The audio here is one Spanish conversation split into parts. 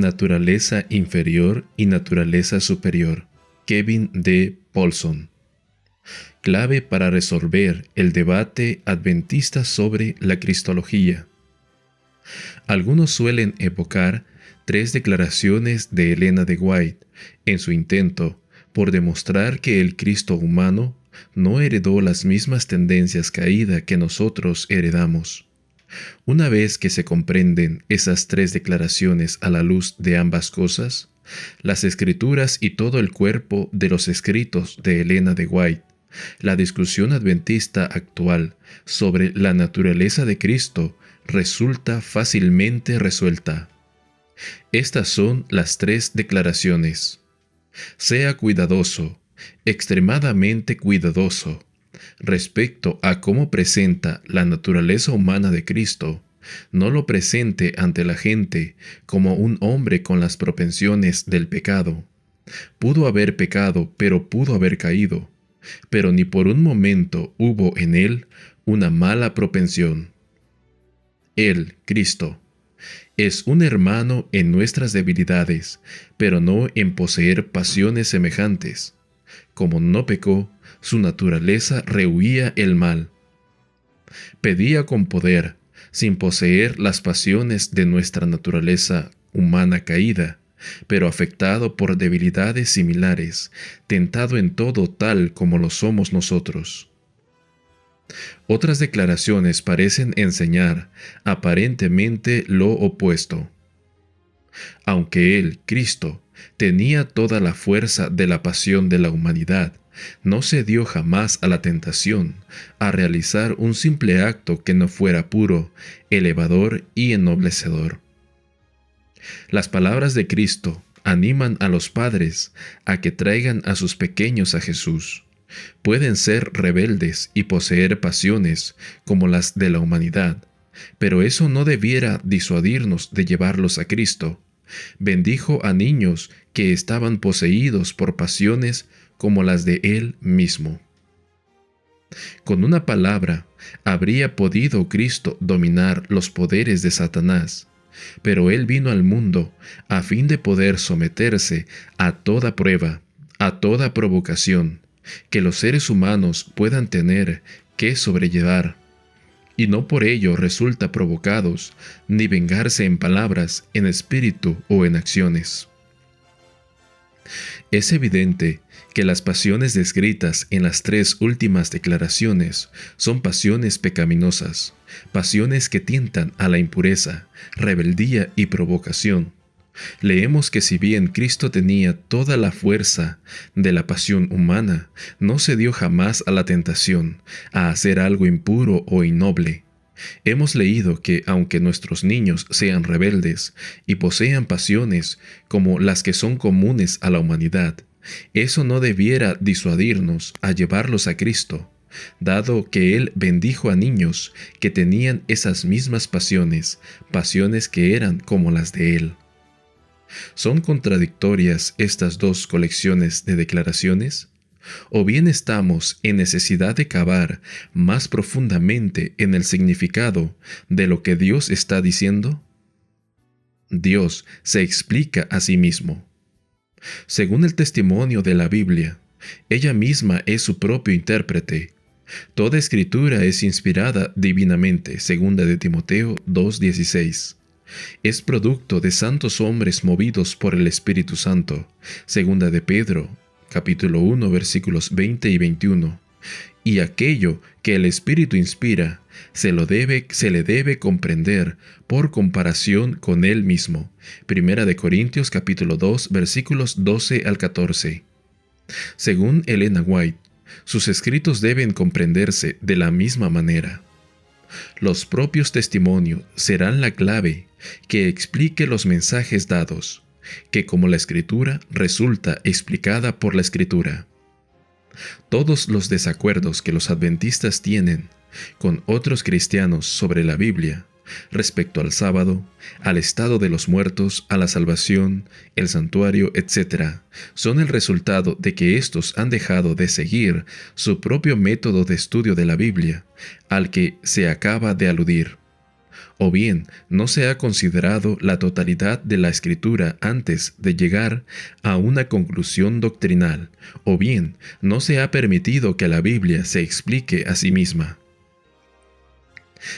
Naturaleza inferior y naturaleza superior. Kevin D. Paulson. Clave para resolver el debate adventista sobre la cristología. Algunos suelen evocar 3 declaraciones de Elena de White en su intento por demostrar que el Cristo humano no heredó las mismas tendencias caídas que nosotros heredamos. Una vez que se comprenden esas 3 declaraciones a la luz de ambas cosas, las Escrituras y todo el cuerpo de los escritos de Elena de White, la discusión adventista actual sobre la naturaleza de Cristo resulta fácilmente resuelta. Estas son las 3 declaraciones. Sea cuidadoso, extremadamente cuidadoso, respecto a cómo presenta la naturaleza humana de Cristo. No lo presente ante la gente como un hombre con las propensiones del pecado. Pudo haber pecado, pero pudo haber caído. Pero ni por un momento hubo en él una mala propensión. Él, Cristo, es un hermano en nuestras debilidades, pero no en poseer pasiones semejantes. Como no pecó, su naturaleza rehuía el mal. Pedía con poder, sin poseer las pasiones de nuestra naturaleza humana caída, pero afectado por debilidades similares, tentado en todo tal como lo somos nosotros. Otras declaraciones parecen enseñar aparentemente lo opuesto. Aunque él, Cristo, tenía toda la fuerza de la pasión de la humanidad, no cedió jamás a la tentación a realizar un simple acto que no fuera puro, elevador y ennoblecedor. Las palabras de Cristo animan a los padres a que traigan a sus pequeños a Jesús. Pueden ser rebeldes y poseer pasiones como las de la humanidad, pero eso no debiera disuadirnos de llevarlos a Cristo. Bendijo a niños que estaban poseídos por pasiones como las de Él mismo. Con una palabra, habría podido Cristo dominar los poderes de Satanás, pero Él vino al mundo a fin de poder someterse a toda prueba, a toda provocación, que los seres humanos puedan tener que sobrellevar, y no por ello resulta provocados, ni vengarse en palabras, en espíritu o en acciones. Es evidente que las pasiones descritas en las 3 últimas declaraciones son pasiones pecaminosas, pasiones que tientan a la impureza, rebeldía y provocación. Leemos que si bien Cristo tenía toda la fuerza de la pasión humana, no cedió jamás a la tentación a hacer algo impuro o innoble. Hemos leído que aunque nuestros niños sean rebeldes y posean pasiones como las que son comunes a la humanidad, eso no debiera disuadirnos a llevarlos a Cristo, dado que Él bendijo a niños que tenían esas mismas pasiones, pasiones que eran como las de Él. ¿Son contradictorias estas 2 colecciones de declaraciones? ¿O bien estamos en necesidad de cavar más profundamente en el significado de lo que Dios está diciendo? Dios se explica a sí mismo. Según el testimonio de la Biblia, ella misma es su propio intérprete. Toda escritura es inspirada divinamente, 2 de Timoteo 2:16. Es producto de santos hombres movidos por el Espíritu Santo, 2 de Pedro, capítulo 1, versículos 20 y 21. Y aquello que el Espíritu inspira, se le debe comprender por comparación con Él mismo. 1 de Corintios, capítulo 2, versículos 12 al 14. Según Elena White, sus escritos deben comprenderse de la misma manera. Los propios testimonios serán la clave que explique los mensajes dados, que como la Escritura resulta explicada por la Escritura. Todos los desacuerdos que los adventistas tienen con otros cristianos sobre la Biblia, respecto al sábado, al estado de los muertos, a la salvación, el santuario, etc., son el resultado de que éstos han dejado de seguir su propio método de estudio de la Biblia, al que se acaba de aludir. O bien, no se ha considerado la totalidad de la Escritura antes de llegar a una conclusión doctrinal, o bien, no se ha permitido que la Biblia se explique a sí misma.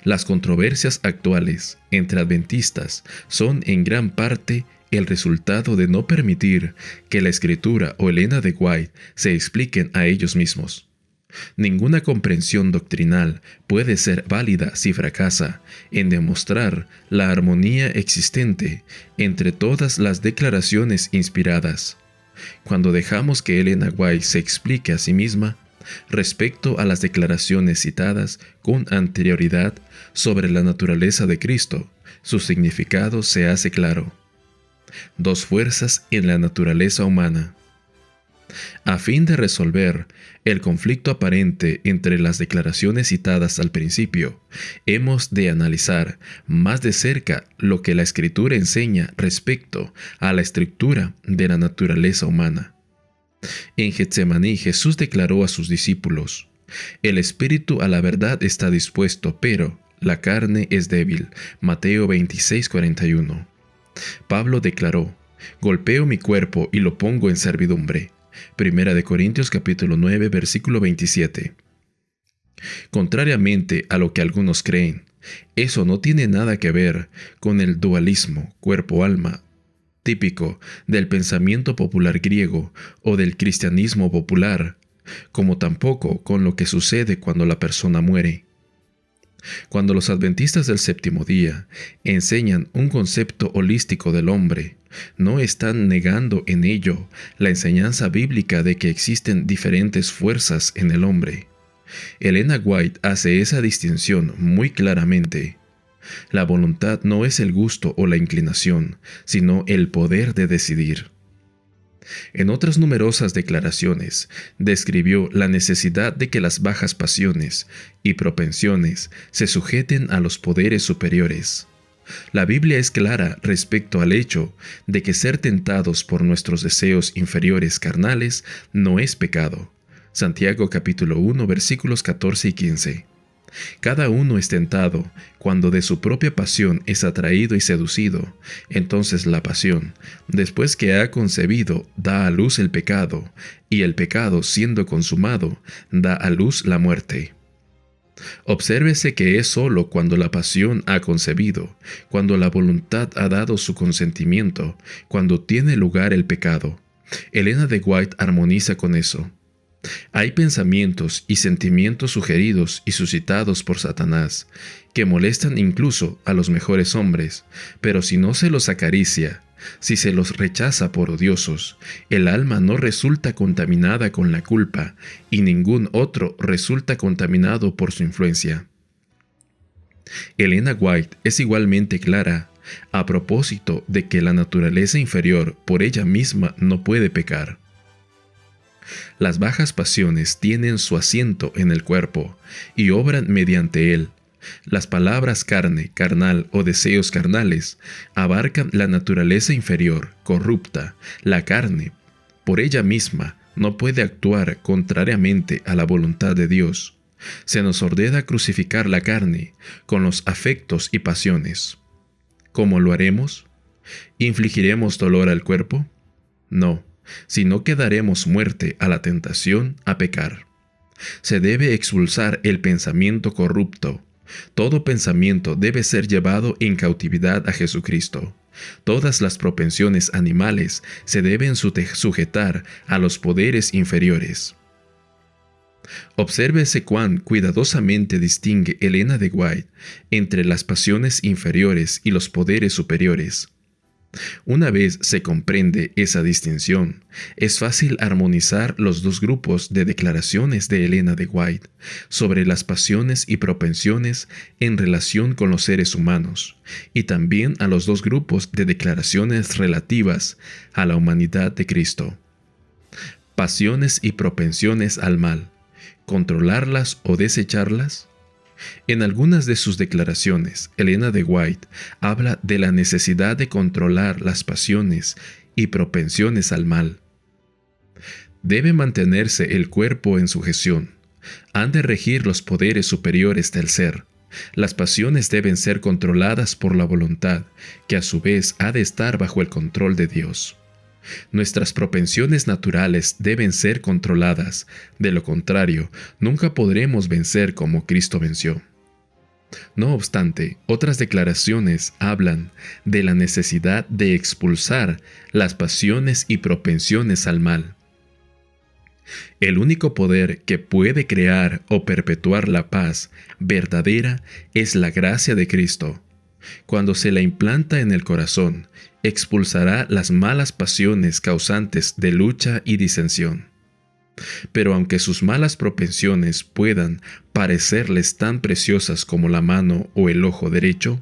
Las controversias actuales entre adventistas son en gran parte el resultado de no permitir que la Escritura o Elena de White se expliquen a ellos mismos. Ninguna comprensión doctrinal puede ser válida si fracasa en demostrar la armonía existente entre todas las declaraciones inspiradas. Cuando dejamos que Elena White se explique a sí misma respecto a las declaraciones citadas con anterioridad sobre la naturaleza de Cristo, su significado se hace claro. Dos fuerzas en la naturaleza humana. A fin de resolver el conflicto aparente entre las declaraciones citadas al principio, hemos de analizar más de cerca lo que la Escritura enseña respecto a la estructura de la naturaleza humana. En Getsemaní, Jesús declaró a sus discípulos: «El espíritu a la verdad está dispuesto, pero la carne es débil». Mateo 26:41. Pablo declaró: «Golpeo mi cuerpo y lo pongo en servidumbre». Primera de Corintios capítulo 9, versículo 27. Contrariamente a lo que algunos creen, eso no tiene nada que ver con el dualismo cuerpo-alma típico del pensamiento popular griego o del cristianismo popular, como tampoco con lo que sucede cuando la persona muere. Cuando los adventistas del séptimo día enseñan un concepto holístico del hombre, no están negando en ello la enseñanza bíblica de que existen diferentes fuerzas en el hombre. Elena White hace esa distinción muy claramente. La voluntad no es el gusto o la inclinación, sino el poder de decidir. En otras numerosas declaraciones, describió la necesidad de que las bajas pasiones y propensiones se sujeten a los poderes superiores. La Biblia es clara respecto al hecho de que ser tentados por nuestros deseos inferiores carnales no es pecado. Santiago capítulo 1 versículos 14 y 15. Cada uno es tentado cuando de su propia pasión es atraído y seducido. Entonces la pasión, después que ha concebido, da a luz el pecado, y el pecado, siendo consumado, da a luz la muerte. Obsérvese que es sólo cuando la pasión ha concebido, cuando la voluntad ha dado su consentimiento, cuando tiene lugar el pecado. Elena de White armoniza con eso. Hay pensamientos y sentimientos sugeridos y suscitados por Satanás, que molestan incluso a los mejores hombres, pero si no se los acaricia, si se los rechaza por odiosos, el alma no resulta contaminada con la culpa, y ningún otro resulta contaminado por su influencia. Elena White es igualmente clara a propósito de que la naturaleza inferior por ella misma no puede pecar. Las bajas pasiones tienen su asiento en el cuerpo y obran mediante él. Las palabras carne, carnal o deseos carnales abarcan la naturaleza inferior, corrupta. La carne, por ella misma, no puede actuar contrariamente a la voluntad de Dios. Se nos ordena crucificar la carne con los afectos y pasiones. ¿Cómo lo haremos? ¿Infligiremos dolor al cuerpo? No, sino que daremos muerte a la tentación a pecar. Se debe expulsar el pensamiento corrupto. Todo pensamiento debe ser llevado en cautividad a Jesucristo. Todas las propensiones animales se deben sujetar a los poderes inferiores. Obsérvese cuán cuidadosamente distingue Elena de White entre las pasiones inferiores y los poderes superiores. Una vez se comprende esa distinción, es fácil armonizar los dos grupos de declaraciones de Elena de White sobre las pasiones y propensiones en relación con los seres humanos, y también a los dos grupos de declaraciones relativas a la humanidad de Cristo. Pasiones y propensiones al mal, ¿controlarlas o desecharlas? En algunas de sus declaraciones, Elena de White habla de la necesidad de controlar las pasiones y propensiones al mal. Debe mantenerse el cuerpo en sujeción. Han de regir los poderes superiores del ser. Las pasiones deben ser controladas por la voluntad, que a su vez ha de estar bajo el control de Dios. Nuestras propensiones naturales deben ser controladas, de lo contrario, nunca podremos vencer como Cristo venció. No obstante, otras declaraciones hablan de la necesidad de expulsar las pasiones y propensiones al mal. El único poder que puede crear o perpetuar la paz verdadera es la gracia de Cristo. Cuando se la implanta en el corazón, expulsará las malas pasiones causantes de lucha y disensión. Pero aunque sus malas propensiones puedan parecerles tan preciosas como la mano o el ojo derecho,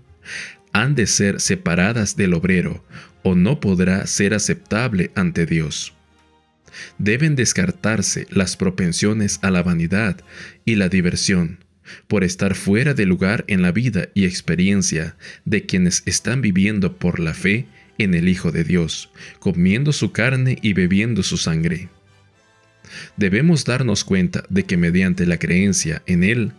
han de ser separadas del obrero, o no podrá ser aceptable ante Dios. Deben descartarse las propensiones a la vanidad y la diversión, por estar fuera de lugar en la vida y experiencia de quienes están viviendo por la fe en el Hijo de Dios, comiendo su carne y bebiendo su sangre. Debemos darnos cuenta de que mediante la creencia en Él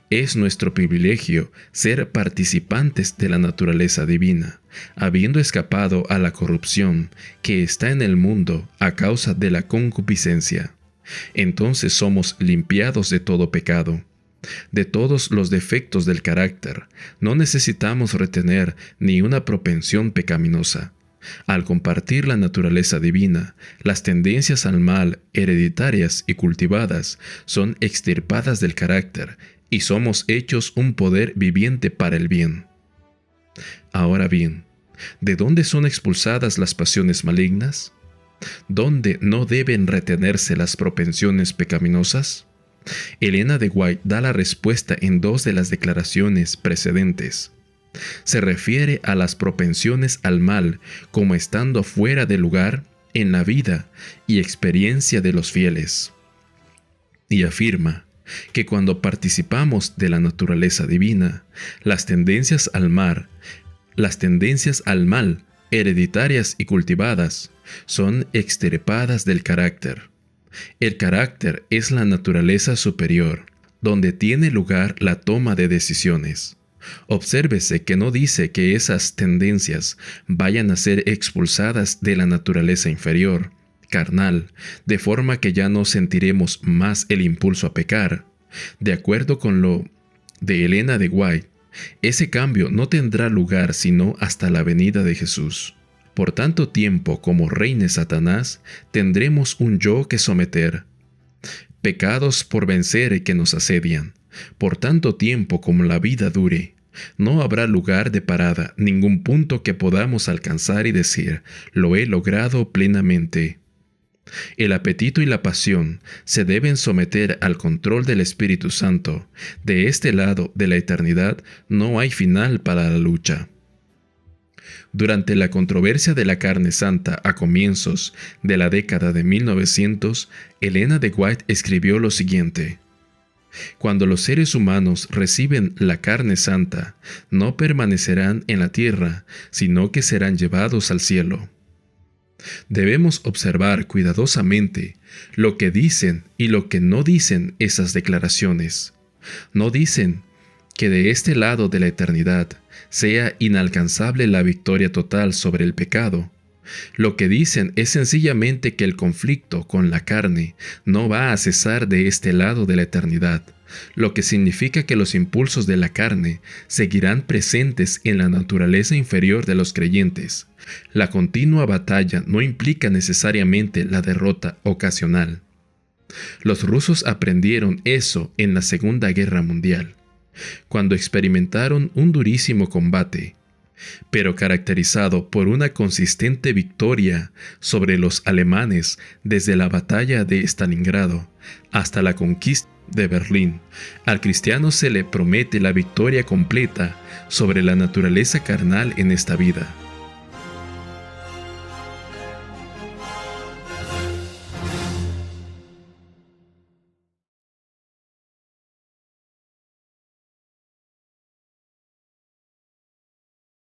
es nuestro privilegio ser participantes de la naturaleza divina, habiendo escapado a la corrupción que está en el mundo a causa de la concupiscencia. Entonces somos limpiados de todo pecado, de todos los defectos del carácter. No necesitamos retener ni una propensión pecaminosa. Al compartir la naturaleza divina, las tendencias al mal, hereditarias y cultivadas, son extirpadas del carácter y somos hechos un poder viviente para el bien. Ahora bien, ¿de dónde son expulsadas las pasiones malignas? ¿Dónde no deben retenerse las propensiones pecaminosas? Elena de White da la respuesta en dos de las declaraciones precedentes. Se refiere a las propensiones al mal como estando fuera de lugar en la vida y experiencia de los fieles. Y afirma que cuando participamos de la naturaleza divina, las tendencias al mal, hereditarias y cultivadas, son extirpadas del carácter. El carácter es la naturaleza superior, donde tiene lugar la toma de decisiones. Obsérvese que no dice que esas tendencias vayan a ser expulsadas de la naturaleza inferior, carnal, de forma que ya no sentiremos más el impulso a pecar. De acuerdo con lo de Elena de White, ese cambio no tendrá lugar sino hasta la venida de Jesús. Por tanto tiempo como reine Satanás, tendremos un yo que someter, pecados por vencer que nos asedian. Por tanto tiempo como la vida dure, no habrá lugar de parada, ningún punto que podamos alcanzar y decir, lo he logrado plenamente. El apetito y la pasión se deben someter al control del Espíritu Santo. De este lado de la eternidad no hay final para la lucha. Durante la controversia de la carne santa a comienzos de la década de 1900, Elena de White escribió lo siguiente: cuando los seres humanos reciben la carne santa, no permanecerán en la tierra, sino que serán llevados al cielo. Debemos observar cuidadosamente lo que dicen y lo que no dicen esas declaraciones. No dicen que de este lado de la eternidad sea inalcanzable la victoria total sobre el pecado. Lo que dicen es sencillamente que el conflicto con la carne no va a cesar de este lado de la eternidad, lo que significa que los impulsos de la carne seguirán presentes en la naturaleza inferior de los creyentes. La continua batalla no implica necesariamente la derrota ocasional. Los rusos aprendieron eso en la Segunda Guerra Mundial, cuando experimentaron un durísimo combate, pero caracterizado por una consistente victoria sobre los alemanes desde la batalla de Stalingrado hasta la conquista de Berlín. Al cristiano se le promete la victoria completa sobre la naturaleza carnal en esta vida.